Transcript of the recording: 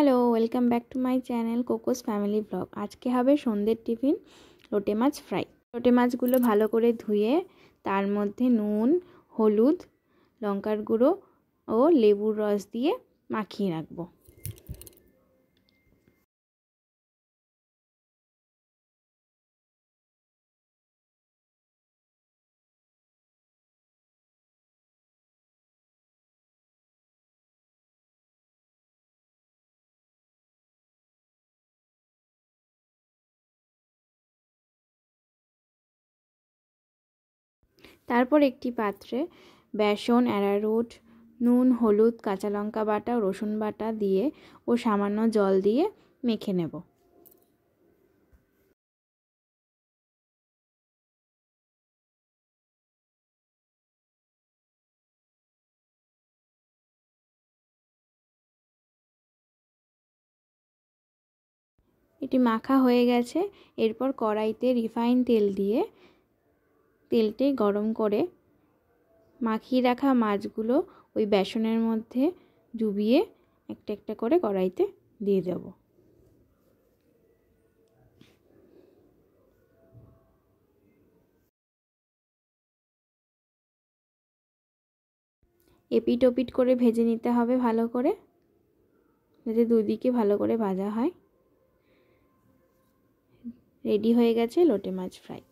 Hello, welcome back to my channel Cocos family blog. আজকে হবে সন্ধ্যের টিফিন লোটে মাছ ফ্রাই। লোটে মাছগুলো ভালো করে ধুয়ে তার মধ্যে নুন, হলুদ, লঙ্কার গুঁড়ো ও লেবুর রস দিয়ে মাখিয়ে রাখবো। তারপর একটি পাত্রে বেসন, অ্যারারুট, নুন, হলুদ, কাঁচা লঙ্কা বাটা, রসুন বাটা দিয়ে ও সামান্য জল দিয়ে মেখে নেব। এটি মাখা হয়ে গেছে। এরপর কড়াইতে রিফাইন তেল দিয়ে তেলটি গরম করে মাখিয়ে রাখা মাছগুলো ওই বেসনের মধ্যে ডুবিয়ে একটা একটা করে কড়াইতে দিয়ে দেব। এপিট ওপিট করে ভেজে নিতে হবে ভালো করে, যাতে দুদিকে ভালো করে ভাজা হয়। রেডি হয়ে গেছে লোটে মাছ ফ্রাই।